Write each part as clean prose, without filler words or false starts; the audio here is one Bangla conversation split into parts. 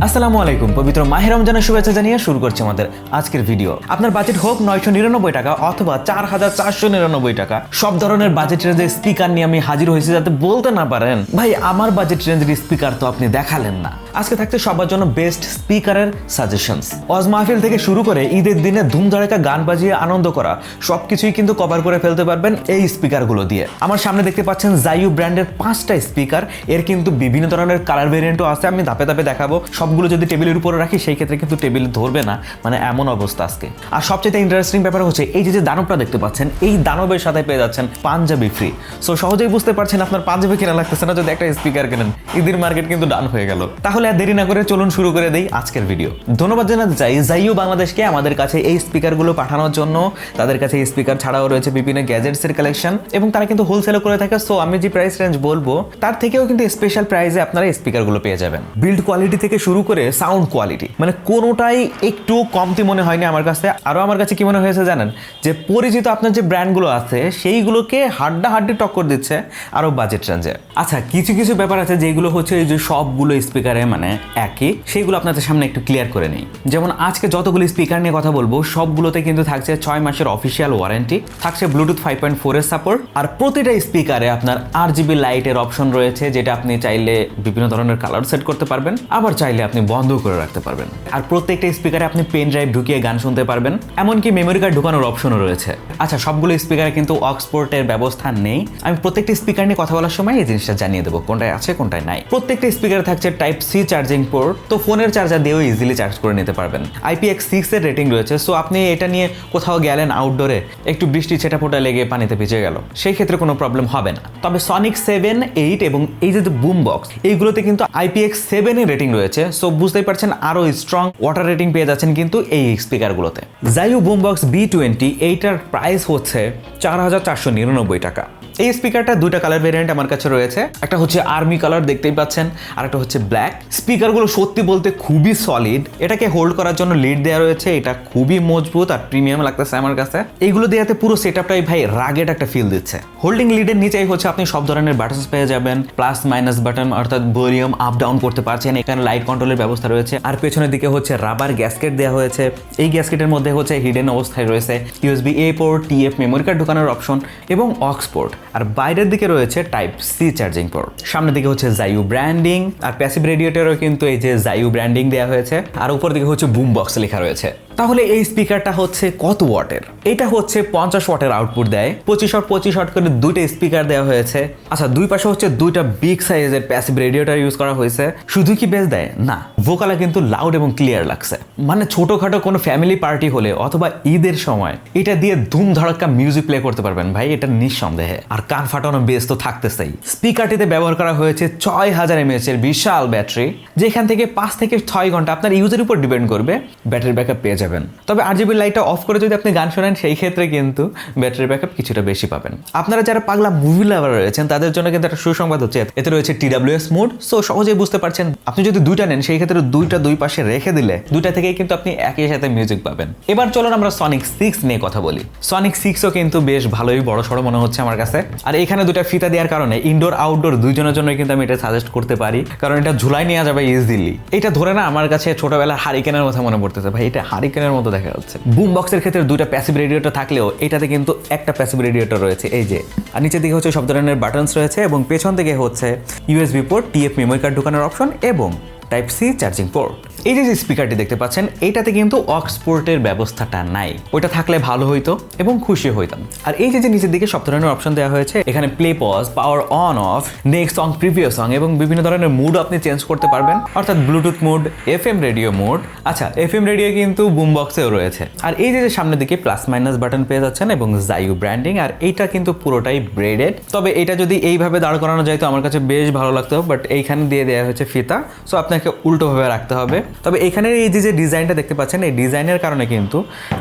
আসসালামু আলাইকুম, পবিত্র মাহে রমজানের শুভেচ্ছা জানিয়ে শুরু করছি আমাদের আজকের ভিডিও। আপনার বাজেট হোক 999 টাকা অথবা 4499 টাকা, সব ধরনের বাজেট রেঞ্জের স্পিকার নিয়ে আমি হাজির হয়েছি, যাতে বলতে না পারেন ভাই আমার বাজেট রেঞ্জের স্পিকার তো আপনি দেখালেন না। আজকে থাকছে সবার জন্য বেস্ট স্পিকারের সাজেশনস। ওয়াজ মাহফিল থেকে শুরু করে ঈদের দিনে ধুমধাড়াকা গান বাজিয়ে আনন্দ করা সবকিছুই কিন্তু কভার করে ফেলতে পারবেন এই স্পিকারগুলো দিয়ে। আমার সামনে দেখতে পাচ্ছেন জাইউ ব্র্যান্ডের 5টা স্পিকার। এর কিন্তু বিভিন্ন ধরনের কালার ভেরিয়েন্টও আছে, আমি ধাপে ধাপে দেখাবো। সবগুলো যদি টেবিলের উপরে রাখি সেই ক্ষেত্রে কিন্তু টেবিল ধরবে না, মানে এমন অবস্থা আজকে। আর সবচেয়ে ইন্টারেস্টিং ব্যাপার হচ্ছে এই যে দানবটা দেখতে পাচ্ছেন, এই দানবের সাথে পেয়ে যাচ্ছেন পাঞ্জাবি ফ্রি। সো সহজেই বুঝতে পারছেন আপনার পাঞ্জাবি কেনা লাগতেছে না যদি একটা স্পিকার কেনেন। ঈদের মার্কেট কিন্তু ডান হয়ে গেল। তাহলে আর দেরি না করে চলুন শুরু করে দেই আজকের ভিডিও। ধন্যবাদ জানাতে চাই জাইউ বাংলাদেশকে আমাদের কাছে এই স্পিকারগুলো পাঠানোর জন্য। তাদের কাছে এই স্পিকার ছাড়াও রয়েছে বিভিন্ন গ্যাজেটসের কালেকশন এবং তারা কিন্তু হোলসেলও করে থাকে। সো আমি যে প্রাইস রেঞ্জ বলবো তার থেকেও কিন্তু স্পেশাল প্রাইসে আপনারা এই স্পিকারগুলো পেয়ে যাবেন। বিল্ড কোয়ালিটি থেকে শুরু করে সাউন্ড কোয়ালিটি, মানে কোনোটাই একটু কমতি মনে হয়নি আমার কাছে। আরও আমার কাছে কি মনে হয়েছে জানেন, যে পরিচিত আপনার যে ব্র্যান্ডগুলো আছে সেইগুলোকে হাড্ডাহাড্ডি টক্কর দিচ্ছে আরও বাজেট রেঞ্জে। আচ্ছা, কিছু কিছু ব্যাপার আছে যেগুলো হচ্ছে এই যে সবগুলো স্পিকারে মানে একই, সেইগুলো আপনাদের সামনে একটু ক্লিয়ার করে নেই। যেমন আজকে যতগুলো স্পিকার নিয়ে কথা বলবো সবগুলোতে কিন্তু থাকছে 6 মাসের অফিসিয়াল ওয়ারেন্টি, থাকছে ব্লুটুথ 5.4 এর সাপোর্ট, আর প্রতিটা স্পিকারে আপনার RGB লাইটের অপশন রয়েছে, যেটা আপনি চাইলে বিভিন্ন ধরনের কালার সেট করতে পারবেন, আবার চাইলে আপনি বন্ধ করে রাখতে পারবেন। আর প্রত্যেকটা স্পিকারে আপনি পেন ড্রাইভ ঢুকিয়ে গান শুনতে পারবেন, এমনকি মেমোরি কার্ড ঢুকানোর অপশনও রয়েছে। আচ্ছা, সবগুলো স্পিকারে কিন্তু অক্সপোর্টের ব্যবস্থা নেই। আমি প্রত্যেকটা স্পিকার নিয়ে কথা বলার সময় এই জিনিসটা জানিয়ে দেবো কোনটায় আছে কোনটায় নাই। প্রত্যেকটা স্পিকারে থাকছে Type-C চার্জিং পোর্ট, তো ফোনের চার্জার দিয়েও ইজিলি চার্জ করে নিতে পারবেন। IPX6 এর রেটিং রয়েছে। সো আপনি এটা নিয়ে কোথাও গেলেন আউটডোরে, একটু বৃষ্টি ছেটাফোটা লেগে পানিতে ভিজে গেল, সেই ক্ষেত্রে কোনো প্রবলেম হবে না। তবে সনিক 7, 8 এবং এই যে বুম বক্স, এইগুলোতে কিন্তু IPX7 এর রেটিং রয়েছে। সো বুঝতেই পারছেন আরো স্ট্রং ওয়াটার রেটিং পেয়ে যাচ্ছেন কিন্তু এই স্পিকারগুলোতে। জাইউ বুম বক্স B20, এইটার প্রাইস হচ্ছে 4499 টাকা। এই স্পিকারটা দুইটা কালার ভেরিয়েন্ট আমার কাছে রয়েছে, একটা হচ্ছে আর্মি কালার দেখতেই পাচ্ছেন, আর একটা হচ্ছে ব্ল্যাক। স্পিকারগুলো সত্যি বলতে খুবই সলিড। এটাকে হোল্ড করার জন্য লিড দেওয়া রয়েছে, এটা খুবই মজবুত আর প্রিমিয়াম লাগতেছে আমার কাছে। এইগুলো দেওয়াতে পুরো সেটআপটাই ভাই রাগেড একটা ফিল দিচ্ছে। হোল্ডিং লিডের নিচেই হচ্ছে আপনি সব ধরনের বাটনস পেয়ে যাবেন, প্লাস মাইনাস বাটন, অর্থাৎ ভলিউম আপ ডাউন করতে পারছেন। এখানে লাইট কন্ট্রোলের ব্যবস্থা রয়েছে, আর পেছনের দিকে হচ্ছে রাবার গ্যাসকেট দেওয়া হয়েছে। এই গ্যাসকেটের মধ্যে হচ্ছে হিডেন অবস্থায় রয়েছে USB-A port, TF memory card ঢোকানোর অপশন এবং অক্স পোর্ট। আর বাইরের দিকে রয়েছে Type-C চার্জিং পোর্ট। সামনের দিকে হচ্ছে জাইউ ব্র্যান্ডিং, আর প্যাসিভ রেডিয়েটরও কিন্তু এই যে জাইউ ব্র্যান্ডিং দেওয়া হয়েছে, আর উপর দিকে হচ্ছে বুম বক্স লেখা রয়েছে। তাহলে এই স্পিকারটা হচ্ছে কত ওয়াটের? এটা হচ্ছে 50 ওয়াটের আউটপুট দেয়। 25 ওয়াট করে দুইটা স্পিকার দেওয়া হয়েছে। আচ্ছা, দুই পাশে হচ্ছে দুইটা বিগ সাইজের প্যাসিভ রেডিয়েটর ইউজ করা হয়েছে। শুধু কি বেস দেয় না, ভোকালে কিন্তু লাউড এবং ক্লিয়ার লাগছে। মানে ছোটখাটো কোনো ফ্যামিলি পার্টি হলে অথবা ঈদের সময় এটা দিয়ে ধুম ধড়াক্কা মিউজিক প্লে করতে পারবেন ভাই, এটা নিঃসন্দেহে। আর কান ফাটানো বেস তো থাকতেছেই। স্পিকারটিতে ব্যবহার করা হয়েছে 6000 mAh এর বিশাল ব্যাটারি, যেখান থেকে 5 থেকে 6 ঘন্টা আপনার ইউজের উপর ডিপেন্ড করবে ব্যাটারি ব্যাকআপ পেয়ে যাবেন। তবে RGB লাইটটা অফ করে যদি আপনি গান শোনেন সেই ক্ষেত্রে কিন্তু ব্যাটারি ব্যাকআপ কিছুটা বেশি পাবেন। আপনারা যারা পাগলা মুভি লাভার রয়েছেন তাদের জন্য কিন্তু একটা সুসংবাদ হচ্ছে এতে রয়েছে TWS মোড। সো সহজেই বুঝতে পারছেন আপনি যদি দুইটা নেন সেই ক্ষেত্রে দুইটা দুই পাশে রেখে দিলে দুইটা থেকেই কিন্তু আপনি একই সাথে মিউজিক পাবেন। এবার চলুন আমরা সনিক 6 নিয়ে কথা বলি। সনিক 6ও কিন্তু বেশ ভালোই বড় সড়ো মনে হচ্ছে আমার কাছে। আর এখানে দুটা ফিতা দেওয়ার কারণে ইনডোর আউটডোর দুইজনের জন্য কিন্তু আমি এটা সাজেস্ট করতে পারি, কারণ এটা ঝুলাই নেওয়া যাবে ইজিলি। এটা ধরে না আমার কাছে ছোটবেলার হারিকেনের কথা মনে পড়তেছে ভাই, এটা হারিকেনের মতো দেখা যাচ্ছে। বুম বক্সের ক্ষেত্রে দুইটা প্যাসিভ রেডিয়েটর থাকলেও এটাতে কিন্তু একটা প্যাসিভ রেডিয়েটর রয়েছে এই যে। আর নিচের দিকে হচ্ছে সব ধরনের বাটনস রয়েছে এবং পেছন দিকে হচ্ছে USB port, TF memory card ঢোকানোর অপশন এবং Type-C চার্জিং পোর্ট। এই যে স্পিকারটি দেখতে পাচ্ছেন এইটাতে কিন্তু অক্স পোর্টের ব্যবস্থাটা নাই, ওইটা থাকলে ভালো হইতো এবং খুশি হইতাম। আর এই যে নিচের দিকে সব ধরনের অপশন দেওয়া হয়েছে, এখানে play pause, power on off, next song, previous song এবং বিভিন্ন ধরনের মুড আপনি চেঞ্জ করতে পারবেন, অর্থাৎ Bluetooth mode, FM radio mode. আচ্ছা, FM রেডিও কিন্তু বুম বক্সেও রয়েছে। আর এই যে সামনের দিকে প্লাস মাইনাস বাটন পেয়ে যাচ্ছেন এবং জাইউ ব্র্যান্ডিং। আর এইটা কিন্তু পুরোটাই ব্রেডেড। তবে এটা যদি এইভাবে দাঁড় করানো যায় তো আমার কাছে বেশ ভালো লাগতো, বাট এইখানে দিয়ে দেওয়া হয়েছে ফিতা। সো আপনাকে উল্টোভাবে রাখতে হবে। তবে এখানের এই যে ডিজাইনটা দেখতে পাচ্ছেন, এই ডিজাইনের কারণে কিন্তু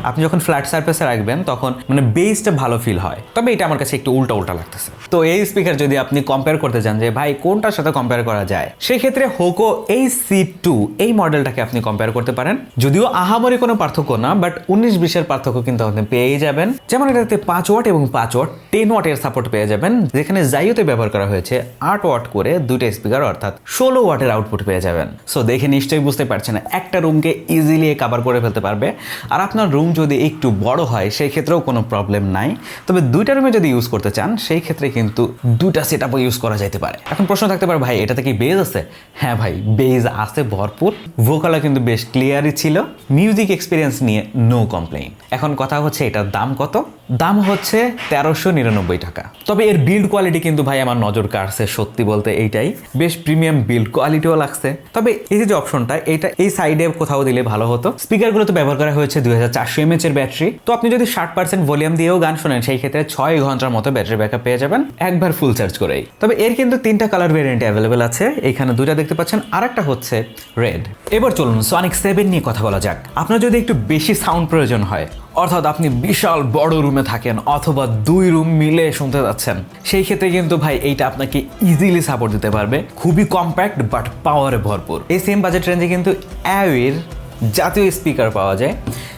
আপনি যখন ফ্ল্যাট সারফেসে রাখবেন তখন মানে বেসটা ভালো ফিল হয়। তবে এটা আমার কাছে একটু উল্টা উল্টা লাগতেছে। তো এই স্পিকার যদি আপনি কম্পেয়ার করতে চান যে ভাই কোনটার সাথে কম্পেয়ার করা যায়, সেই ক্ষেত্রে হোকো এই C2 এই মডেলটাকে আপনি কম্পেয়ার করতে পারেন। যদিও আহামরি কোনো পার্থক্য না, বাট 19-20 পার্থক্য কিন্তু আপনি পেয়েই যাবেন। যেমন এটাতে 5 ওয়াট এবং 5 ওয়াট 10 ওয়াটের সাপোর্ট পেয়ে যাবেন, যেখানে জাইওতে ব্যবহার করা হয়েছে 8 ওয়াট করে দুইটা স্পিকার, অর্থাৎ 16 ওয়াটের আউটপুট পেয়ে যাবেন। সো দেখে নিশ্চয়ই বুঝতে পারছেন একটা রুমকে ইজিলি কভার করে ফেলতে পারবে। আর আপনার রুম যদি একটু বড় হয় সেই ক্ষেত্রেও কোনো প্রবলেম নাই, তবে দুইটা রুমে যদি ইউজ করতে চান সেই ক্ষেত্রে কিন্তু দুইটা সেটআপও ইউজ করা যেতে পারে। এখন প্রশ্ন থাকতে পারে ভাই এটাতে কি বেজ আছে? হ্যাঁ ভাই, বেজ আছে ভরপুর, ভোকালও কিন্তু বেশ ক্লিয়ারই ছিল, মিউজিক এক্সপিরিয়েন্স নিয়ে নো কমপ্লেইন। এখন কথা হচ্ছে এটার দাম কত? দাম হচ্ছে 1399 টাকা। তবে এর বিল্ড কোয়ালিটি কিন্তু ভাই আমার নজর কাড়ছে, সত্যি বলতে এইটাই বেশ প্রিমিয়াম বিল্ড কোয়ালিটিও লাগছে। তবে এই যে অপশনটা, এটা এই সাইডে কোথাও দিলে ভালো হতো। স্পিকারগুলোতে ব্যবহার করা হয়েছে 2400 mAh এর ব্যাটারি। তো আপনি যদি 60% ভলিউম দিয়েও গান শোনেন সেই ক্ষেত্রে 6 ঘন্টার মতো ব্যাটারি ব্যাকআপ পেয়ে যাবেন একবার ফুল চার্জ করেই। তবে এর কিন্তু 3টা কালার ভেরিয়েন্ট অ্যাভেলেবেল আছে, এখানে 2টা দেখতে পাচ্ছেন, আরেকটা হচ্ছে রেড। এবার চলুন সনিক 7 নিয়ে কথা বলা যাক। আপনার যদি একটু বেশি সাউন্ড প্রয়োজন হয়, অর্থাৎ আপনি বিশাল বড় রুমে থাকেন অথবা 2 রুম মিলে শুনতে যাচ্ছেন, সেই ক্ষেত্রে কিন্তু ভাই এইটা আপনাকে ইজিলি সাপোর্ট দিতে পারবে। খুবই কম্প্যাক্ট বাট পাওয়ারে ভরপুর। এই সেম বাজেট রেঞ্জে কিন্তু অ্যাওয়ের জাতীয় স্পিকার পাওয়া যায়,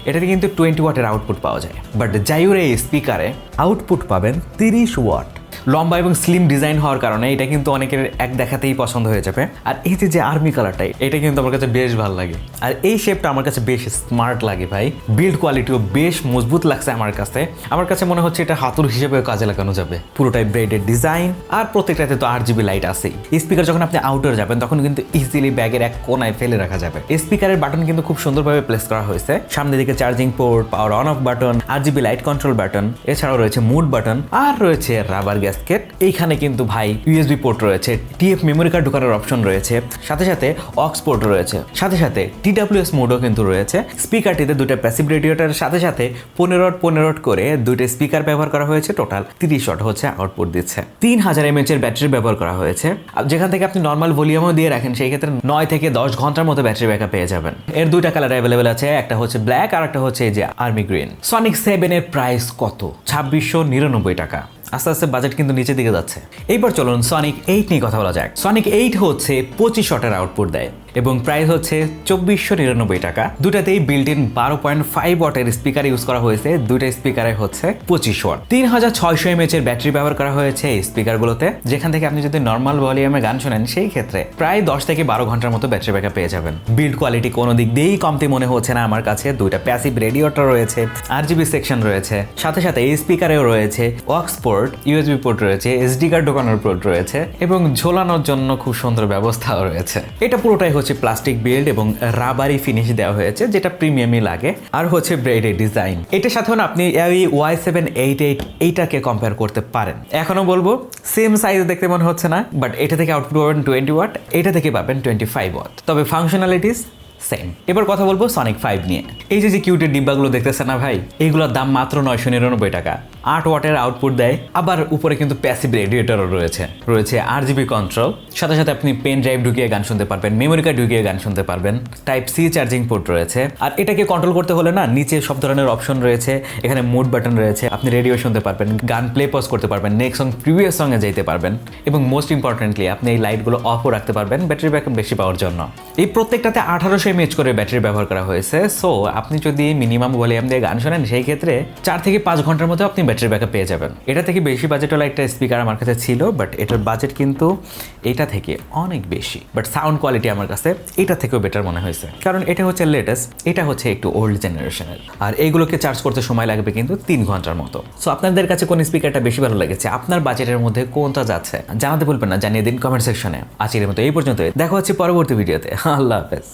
এটাতে কিন্তু 20 ওয়াটের আউটপুট পাওয়া যায়, বাট জাইওর এই স্পিকারে আউটপুট পাবেন 30 ওয়াট। লম্বা এবং স্লিম ডিজাইন হওয়ার কারণে এটা কিন্তু অনেকের এক দেখাতেই পছন্দ হয়ে যাবে। আর এই যে আর্মি কালারটা, এটা কিন্তু আমার কাছে বেশ ভালো লাগে, আর এই শেপটা আমার কাছে বেশ স্মার্ট লাগে ভাই। বিল্ড কোয়ালিটিও বেশ মজবুত লাগছে আমার কাছে মনে হচ্ছে এটা হাতুড় হিসেবে কাজে লাগানো যাবে। পুরোটাই ব্রেডেড ডিজাইন, আর প্রত্যেকটাতে তো RGB লাইট আছেই। স্পিকার যখন আপনি আউটডোর যাবেন তখন কিন্তু ইজিলি ব্যাগের এক কোনায় ফেলে রাখা যাবে। স্পিকারের বাটন কিন্তু খুব সুন্দরভাবে প্লেস করা হয়েছে, সামনের দিকে charging port, power on of button, RGB light control button, এছাড়াও রয়েছে মুড বাটন, আর রয়েছে রাবার গ্যাসকেট। এইখানে কিন্তু ভাই USB পোর্ট রয়েছে, TF মেমোরি কার্ড ঢোকানোর অপশন রয়েছে, সাথে সাথে অক্স পোর্ট রয়েছে, সাথে সাথে TWS মোডও কিন্তু রয়েছে। স্পিকারটিতে 2টা প্যাসিভ রেডিয়েটরের সাথে সাথে 15 ওয়াট করে 2টা স্পিকার ব্যবহার করা হয়েছে, টোটাল 30 ওয়াট হচ্ছে আউটপুট দিচ্ছে। 3000 mAh এর ব্যাটারি ব্যবহার করা হয়েছে। যেখান থেকে আপনি নর্মাল ভলিউমও দিয়ে রাখেন সেই ক্ষেত্রে 9 থেকে 10 ঘন্টার মতো ব্যাটারি ব্যাকআপ পেয়ে যাবেন। এর 2টা কালার অ্যাভেলেবেল আছে, একটা হচ্ছে ব্ল্যাক আর একটা হচ্ছে এই যে আর্মি গ্রিন। সনিক 7 এর প্রাইস কত? 2699 টাকা। আস্তে আস্তে বাজেট কিন্তু নিচের দিকে যাচ্ছে। এইবার চলুন সনিক 8 নিয়ে কথা বলা যাক। সনিক 8 হচ্ছে 25 ওয়াটের আউটপুট দেয় এবং প্রাইস হচ্ছে 2499 টাকা। দুটাতেই বিল্ট ইন 12.5 ওয়াটের স্পিকার ইউজ করা হয়েছে, 2টা স্পিকারে হচ্ছে 25 ওয়াট। 3600 mAh এর ব্যাটারি ব্যবহার করা হয়েছে এই স্পিকারগুলোতে, যেখান থেকে আপনি যদি নর্মাল ভলিউমে গান শোনেন সেই ক্ষেত্রে প্রায় 10 থেকে 12 ঘন্টার মতো ব্যাটারি ব্যাকআপ পেয়ে যাবেন। বিল্ড কোয়ালিটি কোনো দিক দিয়েই কমতি মনে হচ্ছে না আমার কাছে। 2টা প্যাসিভ রেডিয়েটর রয়েছে, RGB সেকশন রয়েছে, সাথে সাথে এই স্পিকারেও রয়েছে অক্স পোর্ট, USB পোর্ট রয়েছে, SD কার্ড ঢোকানোর পোর্ট রয়েছে এবং ঝোলানোর জন্য খুব সুন্দর ব্যবস্থাও রয়েছে। এটা পুরোটাই হচ্ছে প্লাস্টিক বিল্ড এবং রাবারি ফিনিশ দেওয়া হয়েছে, যেটা প্রিমিয়ামই লাগে, আর হচ্ছে ব্রেডেড ডিজাইন। এটার সাথে আপনি এই Y788 এইটাকে কম্পেয়ার করতে পারেন। এখনো বলবো সেম সাইজ দেখতে মনে হচ্ছে না, বাট এটা থেকে আউটপুট পাবেন 20 ওয়াট, এটা থেকে পাবেন 25 ওয়াট। তবে ফাংশনালিটিস সেম। এবার কথা বলবো সনিক 5 নিয়ে। এই যে কিউটের ডিব্বাগুলো দেখতেছেন না ভাই, এইগুলোর দাম মাত্র 999 টাকা। 8 ওয়াটের আউটপুট দেয়, আবার উপরে কিন্তু প্যাসিভ রেডিয়েটরও রয়েছে, RGB কন্ট্রোল, সাথে সাথে আপনি পেন ড্রাইভ ঢুকিয়ে গান শুনতে পারবেন, মেমোরি কার্ড ঢুকিয়ে গান শুনতে পারবেন, Type-C চার্জিং পোর্ট রয়েছে। আর এটাকে কন্ট্রোল করতে হলে না, নিচে সব ধরনের অপশন রয়েছে, এখানে মুড বাটন রয়েছে, আপনি রেডিও শুনতে পারবেন, গান প্লে পজ করতে পারবেন, নেক্সট সং প্রিভিয়াস সঙ্গে যেতে পারবেন, এবং মোস্ট ইম্পর্টেন্টলি আপনি এই লাইটগুলো অফও রাখতে পারবেন ব্যাটারি ব্যাকআপ বেশি পাওয়ার জন্য। এই প্রত্যেকটাতে 1800 mAh করে ব্যাটারি ব্যবহার করা হয়েছে। সো আপনি যদি মিনিমাম ভলিউম দিয়ে গান শোনেন সেই ক্ষেত্রে 4 থেকে 5 ঘন্টার মধ্যে আপনি ব্যাটারি ব্যাকআপ পেয়ে যাবেন। এটা থেকে বেশি বাজেটওয়ালা একটা স্পিকার আমার কাছে ছিল, বাট এটার বাজেট কিন্তু এটা থেকে অনেক বেশি, বাট সাউন্ড কোয়ালিটি আমার কাছে এটা থেকেও বেটার মনে হয়েছে, কারণ এটা হচ্ছে লেটেস্ট, এটা হচ্ছে একটু ওল্ড জেনারেশনের, আর এইগুলোকে চার্জ করতে সময় লাগবে কিন্তু 3 ঘন্টার মতো। সো আপনাদের কাছে কোন স্পিকারটা বেশি ভালো লেগেছে, আপনার বাজেটের মধ্যে কোনটা যাচ্ছে জানাতে ভুলবেন না, জানিয়ে দিন কমেন্ট সেকশনে। আজকের মতো এই পর্যন্ত, দেখা হচ্ছে পরবর্তী ভিডিওতে। আল্লাহ হাফেজ।